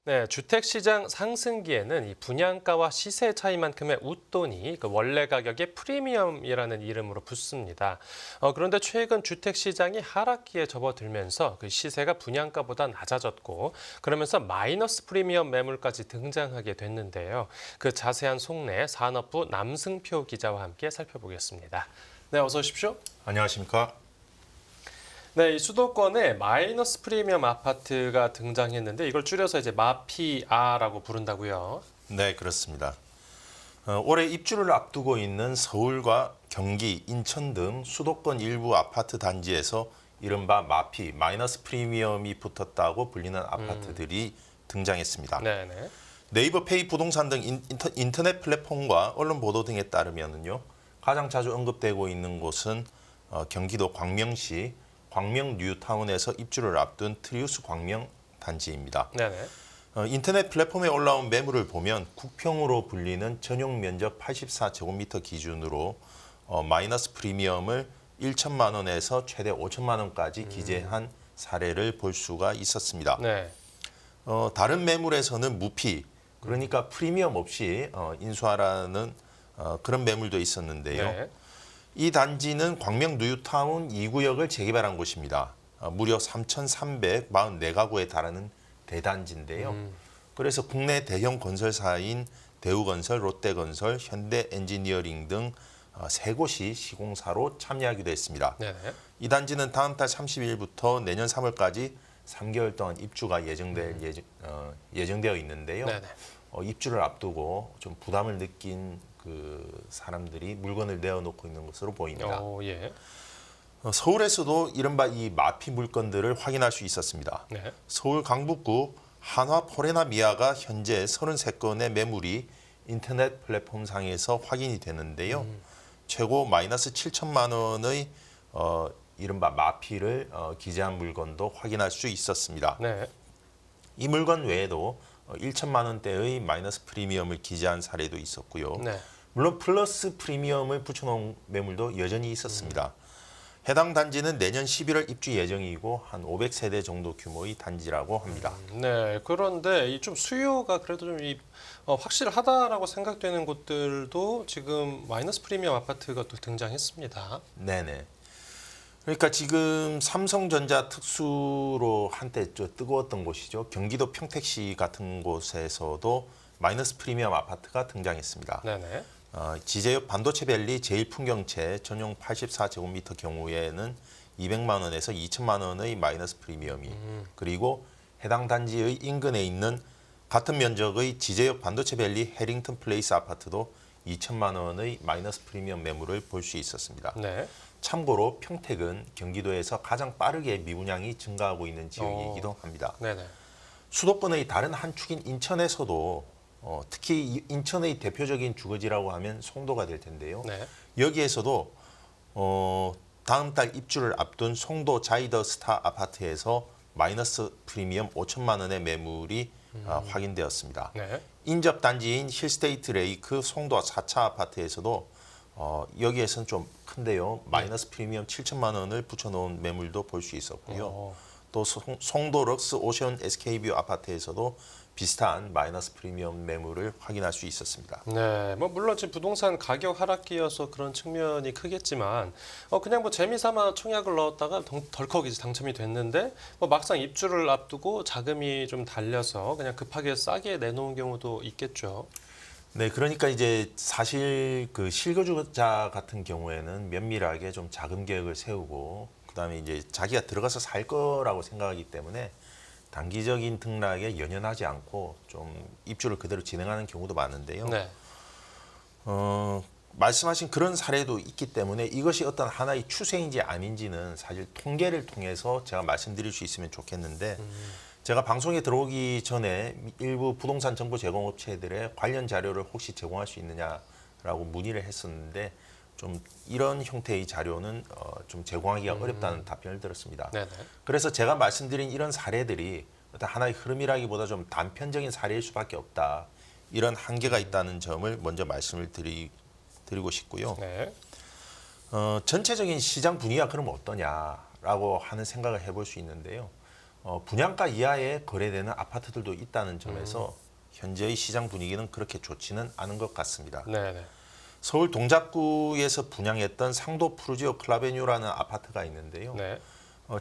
네, 주택시장 상승기에는 이 분양가와 시세 차이만큼의 웃돈이 그 원래 가격의 프리미엄이라는 이름으로 붙습니다. 그런데 최근 주택시장이 하락기에 접어들면서 그 시세가 분양가보다 낮아졌고 그러면서 마이너스 프리미엄 매물까지 등장하게 됐는데요. 그 자세한 속내 산업부 남승표 기자와 함께 살펴보겠습니다. 네, 어서 오십시오. 안녕하십니까? 네, 이 수도권에 마이너스 프리미엄 아파트가 등장했는데 이걸 줄여서 이제 마피아라고 부른다고요. 네, 그렇습니다. 올해 입주를 앞두고 있는 서울과 경기, 인천 등 수도권 일부 아파트 단지에서 이른바 마피, 마이너스 프리미엄이 붙었다고 불리는 아파트들이 등장했습니다. 네네. 네이버 페이 부동산 등 인터넷 플랫폼과 언론 보도 등에 따르면요, 가장 자주 언급되고 있는 곳은 경기도 광명시 광명 뉴타운에서 입주를 앞둔 트리우스 광명 단지입니다. 네네. 인터넷 플랫폼에 올라온 매물을 보면 국평으로 불리는 전용 면적 84제곱미터 기준으로 마이너스 프리미엄을 1천만 원에서 최대 5천만 원까지 기재한 사례를 볼 수가 있었습니다. 네. 다른 매물에서는 무피, 그러니까 프리미엄 없이 인수하라는 그런 매물도 있었는데요. 네. 이 단지는 광명 뉴타운 2구역을 재개발한 곳입니다. 무려 3,344가구에 달하는 대단지인데요. 그래서 국내 대형 건설사인 대우건설, 롯데건설, 현대엔지니어링 등 세 곳이 시공사로 참여하기도 했습니다. 네네. 이 단지는 다음 달 30일부터 내년 3월까지 3개월 동안 입주가 예정되어 있는데요. 네네. 입주를 앞두고 좀 부담을 느낀 그 사람들이 물건을 내어놓고 있는 것으로 보입니다. 예. 서울에서도 이른바 이 마피 물건들을 확인할 수 있었습니다. 네. 서울 강북구 한화 포레나 미아가 현재 33건의 매물이 인터넷 플랫폼상에서 확인이 되는데요. 최고 마이너스 7천만 원의 이른바 마피를 기재한 물건도 확인할 수 있었습니다. 네. 이 물건 외에도 1천만 원대의 마이너스 프리미엄을 기재한 사례도 있었고요. 네. 물론 플러스 프리미엄을 붙여놓은 매물도 여전히 있었습니다. 해당 단지는 내년 11월 입주 예정이고 한 500세대 정도 규모의 단지라고 합니다. 네. 그런데 이 좀 수요가 그래도 좀 확실하다라고 생각되는 곳들도 지금 마이너스 프리미엄 아파트가 또 등장했습니다. 네네. 그러니까 지금 삼성전자 특수로 한때 좀 뜨거웠던 곳이죠. 경기도 평택시 같은 곳에서도 마이너스 프리미엄 아파트가 등장했습니다. 네네. 지제역 반도체밸리 제1풍경채 전용 84제곱미터 경우에는 200만 원에서 2천만 원의 마이너스 프리미엄이 그리고 해당 단지의 인근에 있는 같은 면적의 지제역 반도체밸리 해링턴 플레이스 아파트도 2천만 원의 마이너스 프리미엄 매물을 볼 수 있었습니다. 네. 참고로 평택은 경기도에서 가장 빠르게 미분양이 증가하고 있는 지역이기도 합니다. 네네. 수도권의 다른 한 축인 인천에서도 특히 인천의 대표적인 주거지라고 하면 송도가 될 텐데요. 네. 여기에서도 다음 달 입주를 앞둔 송도 자이더 스타 아파트에서 마이너스 프리미엄 5천만 원의 매물이 확인되었습니다. 네. 인접 단지인 힐스테이트 레이크 송도 4차 아파트에서도 여기에서는 좀 큰데요. 마이너스 프리미엄 7천만 원을 붙여놓은 매물도 볼 수 있었고요. 또 송도 럭스 오션 SK뷰 아파트에서도 비슷한 마이너스 프리미엄 매물을 확인할 수 있었습니다. 네, 뭐 물론 지금 부동산 가격 하락기여서 그런 측면이 크겠지만 그냥 뭐 재미삼아 청약을 넣었다가 덜컥 이제 당첨이 됐는데 뭐 막상 입주를 앞두고 자금이 좀 달려서 그냥 급하게 싸게 내놓은 경우도 있겠죠. 네, 그러니까 이제 사실 그 실거주자 같은 경우에는 면밀하게 좀 자금 계획을 세우고 그다음에 이제 자기가 들어가서 살 거라고 생각하기 때문에 단기적인 등락에 연연하지 않고 좀 입주를 그대로 진행하는 경우도 많은데요. 네. 말씀하신 그런 사례도 있기 때문에 이것이 어떤 하나의 추세인지 아닌지는 사실 통계를 통해서 제가 말씀드릴 수 있으면 좋겠는데 제가 방송에 들어오기 전에 일부 부동산 정보 제공업체들의 관련 자료를 혹시 제공할 수 있느냐라고 문의를 했었는데 좀 이런 형태의 자료는 좀 제공하기가 어렵다는 답변을 들었습니다. 네네. 그래서 제가 말씀드린 이런 사례들이 어떤 하나의 흐름이라기보다 좀 단편적인 사례일 수밖에 없다. 이런 한계가 있다는 점을 먼저 말씀을 드리고 싶고요. 네. 전체적인 시장 분위기가 그럼 어떠냐라고 하는 생각을 해볼 수 있는데요. 분양가 이하에 거래되는 아파트들도 있다는 점에서 현재의 시장 분위기는 그렇게 좋지는 않은 것 같습니다. 네네. 서울 동작구에서 분양했던 상도 푸르지오 클라베뉴라는 아파트가 있는데요. 네.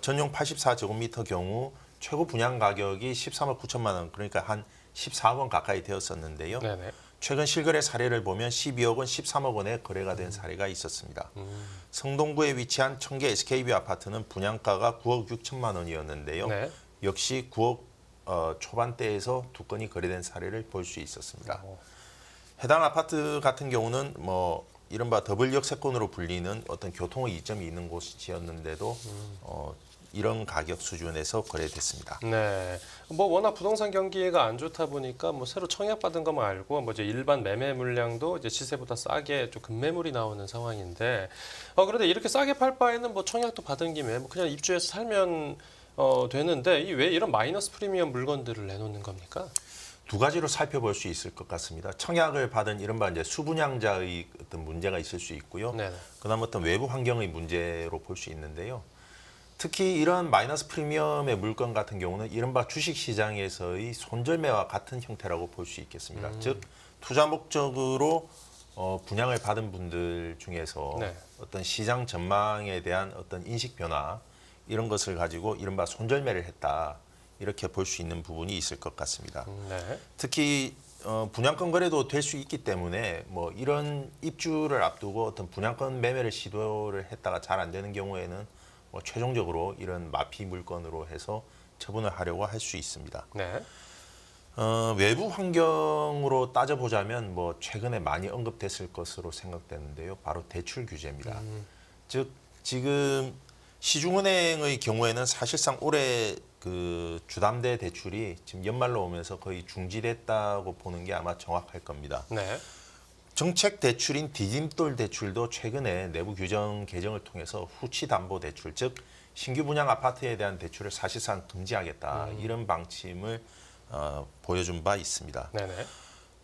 전용 84제곱미터 경우 최고 분양 가격이 13억 9천만 원, 그러니까 한 14억 원 가까이 되었었는데요. 네네. 최근 실거래 사례를 보면 12억 원, 13억 원에 거래가 된 사례가 있었습니다. 성동구에 위치한 청계 SK뷰 아파트는 분양가가 9억 6천만 원이었는데요. 네. 역시 9억 초반대에서 두 건이 거래된 사례를 볼 수 있었습니다. 해당 아파트 같은 경우는 뭐 이른바 더블 역세권으로 불리는 어떤 교통의 이점이 있는 곳이었는데도 이런 가격 수준에서 거래됐습니다. 네. 뭐 워낙 부동산 경기가 안 좋다 보니까 뭐 새로 청약받은 거 말고 뭐 이제 일반 매매 물량도 이제 시세보다 싸게 좀 급매물이 나오는 상황인데 그런데 이렇게 싸게 팔 바에는 뭐 청약도 받은 김에 뭐 그냥 입주해서 살면 되는데 이 왜 이런 마이너스 프리미엄 물건들을 내놓는 겁니까? 두 가지로 살펴볼 수 있을 것 같습니다. 청약을 받은 이른바 이제 수분양자의 어떤 문제가 있을 수 있고요. 네. 그다음 어떤 외부 환경의 문제로 볼 수 있는데요. 특히 이런 마이너스 프리미엄의 물건 같은 경우는 이른바 주식시장에서의 손절매와 같은 형태라고 볼 수 있겠습니다. 즉 투자 목적으로 분양을 받은 분들 중에서 네. 어떤 시장 전망에 대한 어떤 인식 변화 이런 것을 가지고 이른바 손절매를 했다. 이렇게 볼 수 있는 부분이 있을 것 같습니다. 네. 특히 분양권 거래도 될 수 있기 때문에 뭐 이런 입주를 앞두고 어떤 분양권 매매를 시도를 했다가 잘 안 되는 경우에는 뭐 최종적으로 이런 마피 물건으로 해서 처분을 하려고 할 수 있습니다. 네. 외부 환경으로 따져보자면 뭐 최근에 많이 언급됐을 것으로 생각되는데요. 바로 대출 규제입니다. 즉 지금 시중은행의 경우에는 사실상 올해 그 주담대 대출이 지금 연말로 오면서 거의 중지됐다고 보는 게 아마 정확할 겁니다. 네. 정책 대출인 디딤돌 대출도 최근에 내부 규정 개정을 통해서 후치 담보 대출, 즉 신규 분양 아파트에 대한 대출을 사실상 금지하겠다 이런 방침을 보여준 바 있습니다. 네네.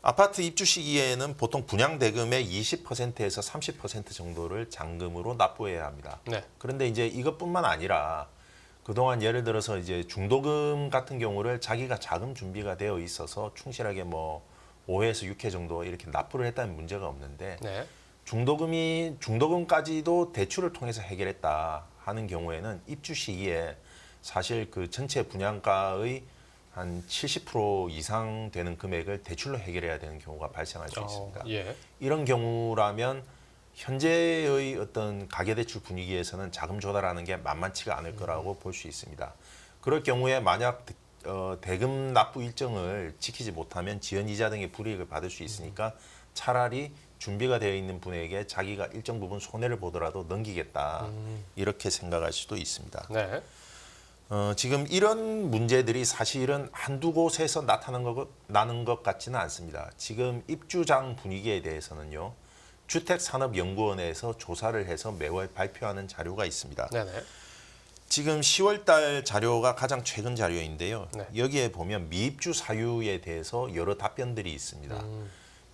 아파트 입주 시기에는 보통 분양 대금의 20%에서 30% 정도를 잔금으로 납부해야 합니다. 네. 그런데 이제 이것뿐만 아니라 그동안 예를 들어서 이제 중도금 같은 경우를 자기가 자금 준비가 되어 있어서 충실하게 뭐 5회에서 6회 정도 이렇게 납부를 했다는 문제가 없는데 네. 중도금까지도 대출을 통해서 해결했다 하는 경우에는 입주 시기에 사실 그 전체 분양가의 한 70% 이상 되는 금액을 대출로 해결해야 되는 경우가 발생할 수 있습니다. 예. 이런 경우라면 현재의 어떤 가계대출 분위기에서는 자금 조달하는 게 만만치가 않을 거라고 볼 수 있습니다. 그럴 경우에 만약 대금 납부 일정을 지키지 못하면 지연이자 등의 불이익을 받을 수 있으니까 차라리 준비가 되어 있는 분에게 자기가 일정 부분 손해를 보더라도 넘기겠다 이렇게 생각할 수도 있습니다. 네. 지금 이런 문제들이 사실은 한두 곳에서 나는 것 같지는 않습니다. 지금 입주장 분위기에 대해서는요. 주택산업연구원에서 조사를 해서 매월 발표하는 자료가 있습니다. 네네. 지금 10월 달 자료가 가장 최근 자료인데요. 네. 여기에 보면 미입주 사유에 대해서 여러 답변들이 있습니다.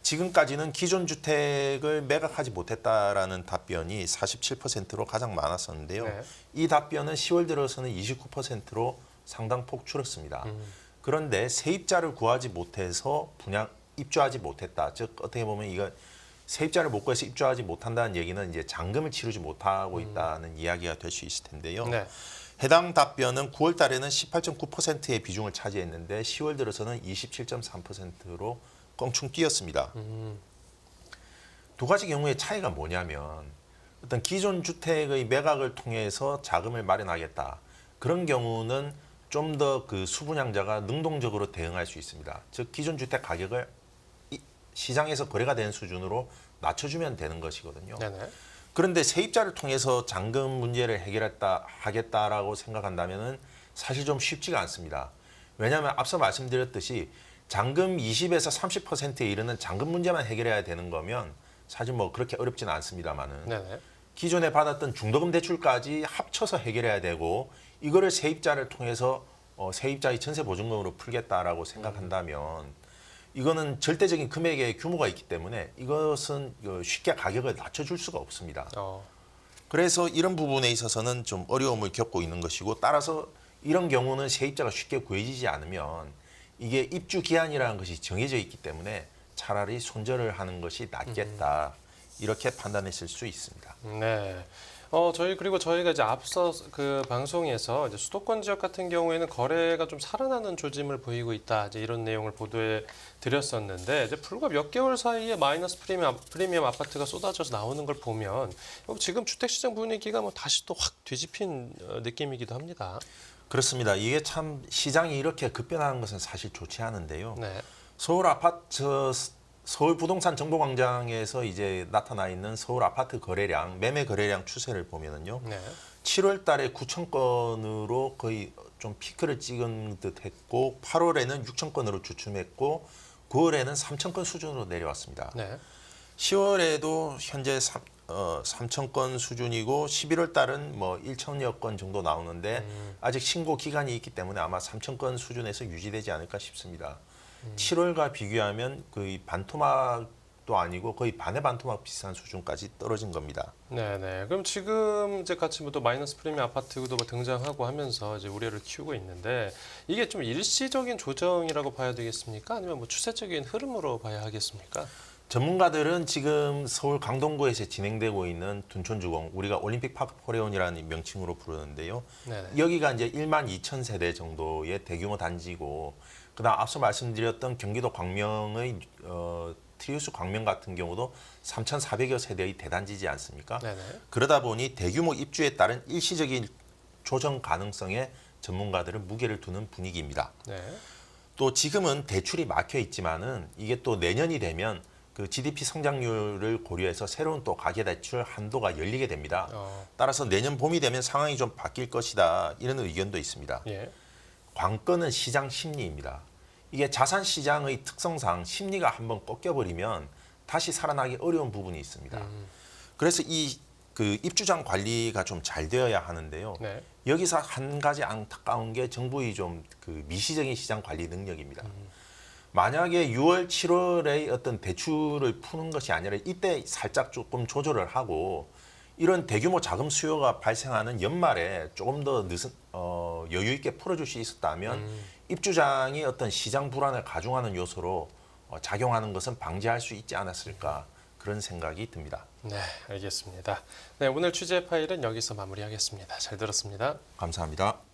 지금까지는 기존 주택을 매각하지 못했다라는 답변이 47%로 가장 많았었는데요. 네. 이 답변은 10월 들어서는 29%로 상당폭 줄었습니다. 그런데 세입자를 구하지 못해서 입주하지 못했다. 즉 어떻게 보면 이거 세입자를 못 구해서 입주하지 못한다는 얘기는 이제 잔금을 치르지 못하고 있다는 이야기가 될 수 있을 텐데요. 네. 해당 답변은 9월 달에는 18.9%의 비중을 차지했는데 10월 들어서는 27.3%로 껑충 뛰었습니다. 두 가지 경우의 차이가 뭐냐면 어떤 기존 주택의 매각을 통해서 자금을 마련하겠다. 그런 경우는 좀 더 그 수분양자가 능동적으로 대응할 수 있습니다. 즉 기존 주택 가격을 시장에서 거래가 되는 수준으로 낮춰주면 되는 것이거든요. 네네. 그런데 세입자를 통해서 잔금 문제를 하겠다라고 생각한다면은 사실 좀 쉽지가 않습니다. 왜냐하면 앞서 말씀드렸듯이 잔금 20에서 30%에 이르는 잔금 문제만 해결해야 되는 거면 사실 뭐 그렇게 어렵지는 않습니다만은 네네. 기존에 받았던 중도금 대출까지 합쳐서 해결해야 되고 이거를 세입자를 통해서 세입자의 전세 보증금으로 풀겠다라고 생각한다면 이거는 절대적인 금액의 규모가 있기 때문에 이것은 쉽게 가격을 낮춰줄 수가 없습니다. 그래서 이런 부분에 있어서는 좀 어려움을 겪고 있는 것이고 따라서 이런 경우는 세입자가 쉽게 구해지지 않으면 이게 입주 기한이라는 것이 정해져 있기 때문에 차라리 손절을 하는 것이 낫겠다. 이렇게 판단했을 수 있습니다. 네. 저희가 이제 앞서 그 방송에서 이제 수도권 지역 같은 경우에는 거래가 좀 살아나는 조짐을 보이고 있다. 이제 이런 내용을 보도해 드렸었는데 이제 불과 몇 개월 사이에 마이너스 프리미엄 아파트가 쏟아져서 나오는 걸 보면 지금 주택 시장 분위기가 뭐 다시 또 확 뒤집힌 느낌이기도 합니다. 그렇습니다. 이게 참 시장이 이렇게 급변하는 것은 사실 좋지 않은데요. 네. 서울 부동산 정보광장에서 이제 나타나 있는 서울 아파트 거래량, 매매 거래량 추세를 보면은요. 네. 7월 달에 9천 건으로 거의 좀 피크를 찍은 듯 했고 8월에는 6천 건으로 주춤했고 9월에는 3천 건 수준으로 내려왔습니다. 네. 10월에도 현재 3천 건 수준이고 11월 달은 뭐 1천여 건 정도 나오는데 아직 신고 기간이 있기 때문에 아마 3천 건 수준에서 유지되지 않을까 싶습니다. 7월과 비교하면 거의 반토막도 아니고 거의 반의 반토막 비슷한 수준까지 떨어진 겁니다. 네네. 그럼 지금 이제 같이 또 마이너스 프리미엄 아파트도 뭐 등장하고 하면서 이제 우려를 키우고 있는데 이게 좀 일시적인 조정이라고 봐야 되겠습니까? 아니면 뭐 추세적인 흐름으로 봐야 하겠습니까? 전문가들은 지금 서울 강동구에서 진행되고 있는 둔촌주공, 우리가 올림픽 파크 포레온이라는 명칭으로 부르는데요. 네네. 여기가 이제 1만 2천 세대 정도의 대규모 단지고, 그다음 앞서 말씀드렸던 경기도 광명의 트리우스 광명 같은 경우도 3,400여 세대의 대단지지 않습니까? 네네. 그러다 보니 대규모 입주에 따른 일시적인 조정 가능성에 전문가들은 무게를 두는 분위기입니다. 네. 또 지금은 대출이 막혀 있지만은 이게 또 내년이 되면 그 GDP 성장률을 고려해서 새로운 또 가계대출 한도가 열리게 됩니다. 따라서 내년 봄이 되면 상황이 좀 바뀔 것이다. 이런 의견도 있습니다. 예. 관건은 시장 심리입니다. 이게 자산 시장의 특성상 심리가 한번 꺾여버리면 다시 살아나기 어려운 부분이 있습니다. 그래서 이 그 입주장 관리가 좀 잘 되어야 하는데요. 네. 여기서 한 가지 안타까운 게 정부의 좀 그 미시적인 시장 관리 능력입니다. 만약에 6월, 7월에 어떤 대출을 푸는 것이 아니라 이때 살짝 조금 조절을 하고 이런 대규모 자금 수요가 발생하는 연말에 조금 더 여유 있게 풀어줄 수 있었다면 입주장이 어떤 시장 불안을 가중하는 요소로 작용하는 것은 방지할 수 있지 않았을까 그런 생각이 듭니다. 네, 알겠습니다. 네, 오늘 취재 파일은 여기서 마무리하겠습니다. 잘 들었습니다. 감사합니다.